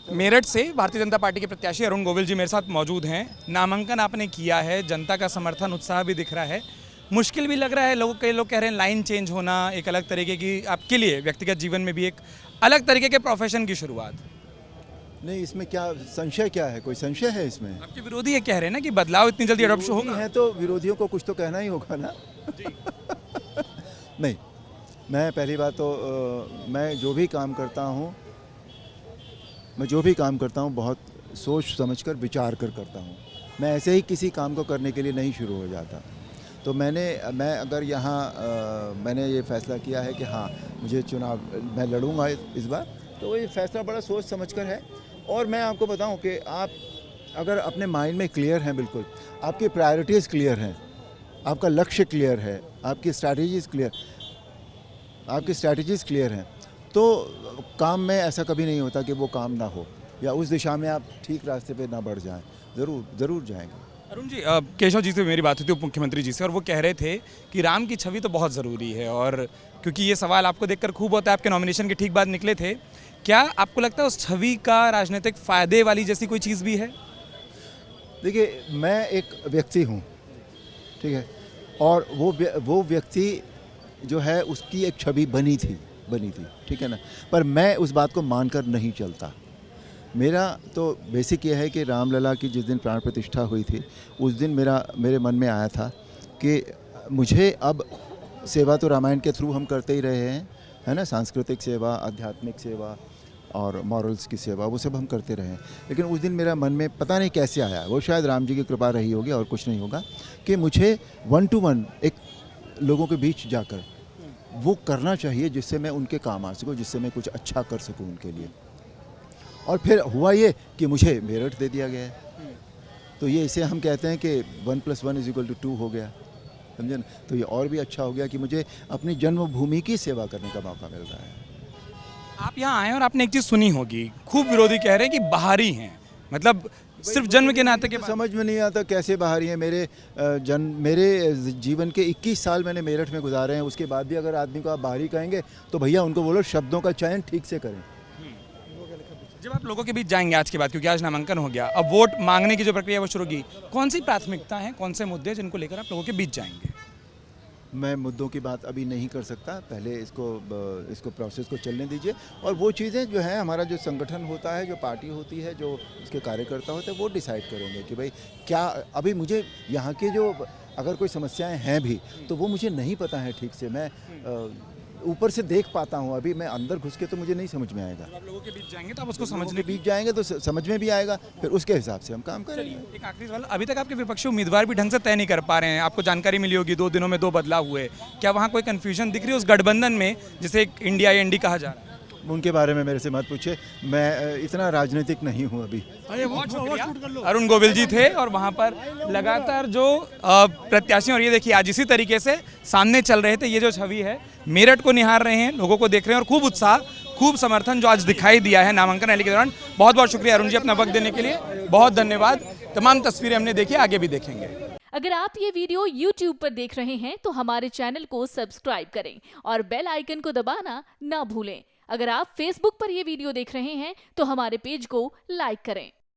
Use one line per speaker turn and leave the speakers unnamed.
मेरठ से भारतीय जनता पार्टी के प्रत्याशी अरुण गोविल जी मेरे साथ मौजूद हैं। नामांकन आपने किया है, जनता का समर्थन उत्साह भी दिख रहा है, मुश्किल भी लग रहा है। कई लोग कह रहे हैं लाइन चेंज होना, एक अलग तरीके की आपके लिए व्यक्तिगत जीवन में भी एक अलग तरीके के प्रोफेशन की शुरुआत।
नहीं, इसमें क्या संशय क्या है? कोई संशय है इसमें?
आपके विरोधी ये कह रहे हैं ना कि बदलाव इतनी जल्दी अडॉप्ट
विरोधी
होगा।
है तो विरोधियों को कुछ तो कहना ही होगा ना। नहीं, मैं पहली बात तो मैं जो भी काम करता हूँ बहुत सोच समझकर विचार कर करता हूँ। मैं ऐसे ही किसी काम को करने के लिए नहीं शुरू हो जाता। तो मैं अगर यहाँ मैंने ये फैसला किया है कि हाँ मुझे चुनाव मैं लड़ूंगा इस बार, तो ये फैसला बड़ा सोच समझकर है। और मैं आपको बताऊं कि आप अगर अपने माइंड में क्लियर हैं, बिल्कुल आपकी प्रायोरिटीज़ क्लियर हैं, आपका लक्ष्य क्लियर है, आपकी स्ट्रैटेजीज़ क्लियर हैं, तो काम में ऐसा कभी नहीं होता कि वो काम ना हो या उस दिशा में आप ठीक रास्ते पे ना बढ़ जाएं। ज़रूर जाएंगे।
अरुण जी, केशव जी से मेरी बात हुई थी, उप मुख्यमंत्री जी से, और वो कह रहे थे कि राम की छवि तो बहुत ज़रूरी है, और क्योंकि ये सवाल आपको देखकर खूब होता है, आपके नॉमिनेशन के ठीक बाद निकले थे, क्या आपको लगता है उस छवि का राजनीतिक फ़ायदे वाली जैसी कोई चीज़ भी है?
देखिए, मैं एक व्यक्ति हूँ, ठीक है, और वो व्यक्ति जो है उसकी एक छवि बनी थी, ठीक है ना। पर मैं उस बात को मानकर नहीं चलता। मेरा तो बेसिक ये है कि रामलला की जिस दिन प्राण प्रतिष्ठा हुई थी, उस दिन मेरे मन में आया था कि मुझे अब सेवा तो रामायण के थ्रू हम करते ही रहे हैं, है ना, सांस्कृतिक सेवा, आध्यात्मिक सेवा और मॉरल्स की सेवा, वो सब हम करते रहे हैं। लेकिन उस दिन मेरा मन में पता नहीं कैसे आया, वो शायद राम जी की कृपा रही होगी और कुछ नहीं होगा, कि मुझे 1 to 1 एक लोगों के बीच जाकर वो करना चाहिए जिससे मैं उनके काम आ सकूँ, जिससे मैं कुछ अच्छा कर सकूँ उनके लिए। और फिर हुआ ये कि मुझे मेरठ दे दिया गया है। तो ये इसे हम कहते हैं कि 1 + 1 = 2 हो गया, समझे ना। तो ये और भी अच्छा हो गया कि मुझे अपनी जन्मभूमि की सेवा करने का मौका मिल रहा है।
आप यहाँ आए और आपने एक चीज़ सुनी होगी, खूब विरोधी कह रहे हैं कि बाहरी हैं, मतलब सिर्फ जन्म के नाते के
समझ में नहीं आता कैसे बाहरी हैं। मेरे जीवन के 21 साल मैंने मेरठ में गुजारे हैं, उसके बाद भी अगर आदमी को आप बाहरी कहेंगे तो भैया उनको बोलो शब्दों का चयन ठीक से करें।
जब आप लोगों के बीच जाएंगे आज के बाद, क्योंकि आज नामांकन हो गया, अब वोट मांगने की जो प्रक्रिया वो शुरू की, कौन सी प्राथमिकता है, कौन से मुद्दे जिनको लेकर आप लोगों के बीच जाएंगे?
मैं मुद्दों की बात अभी नहीं कर सकता, पहले इसको प्रोसेस को चलने दीजिए। और वो चीज़ें जो है, हमारा जो संगठन होता है, जो पार्टी होती है, जो उसके कार्यकर्ता होते हैं, वो डिसाइड करेंगे कि भाई क्या। अभी मुझे यहाँ के जो अगर कोई समस्याएं हैं भी तो वो मुझे नहीं पता है ठीक से। मैं ऊपर से देख पाता हूँ, अभी मैं अंदर घुस के तो मुझे नहीं समझ में आएगा।
आप लोगों के बीच जाएंगे तो आप उसको
समझने
समझने
बीच जाएंगे तो समझ में भी आएगा, फिर उसके हिसाब से हम काम करेंगे।
एक आखिरी सवाल, अभी तक आपके विपक्षी उम्मीदवार भी ढंग से तय नहीं कर पा रहे हैं, आपको जानकारी मिली होगी 2 दिनों में 2 बदलाव हुए, क्या वहाँ कोई कन्फ्यूजन दिख रही है उस गठबंधन में जिसे एक इंडिया एनडी कहा जा रहा है?
उनके बारे में मेरे से मत पूछे, मैं इतना राजनीतिक नहीं हूँ अभी।
अरुण गोविल जी थे, और वहाँ पर लगातार जो प्रत्याशी, और ये देखिए आज इसी तरीके से सामने चल रहे थे, ये जो छवि है मेरठ को निहार रहे हैं, लोगों को देख रहे हैं, और खूब उत्साह, खूब समर्थन जो आज दिखाई दिया है नामांकन रैली के दौरान। बहुत बहुत शुक्रिया अरुण जी अपना वक्त देने के लिए, बहुत धन्यवाद। तमाम तस्वीरें हमने देखी, आगे भी देखेंगे।
अगर आप ये वीडियो YouTube पर देख रहे हैं तो हमारे चैनल को सब्सक्राइब करें और बेल आइकन को दबाना ना भूलें। अगर आप Facebook पर ये वीडियो देख रहे हैं तो हमारे पेज को लाइक करें।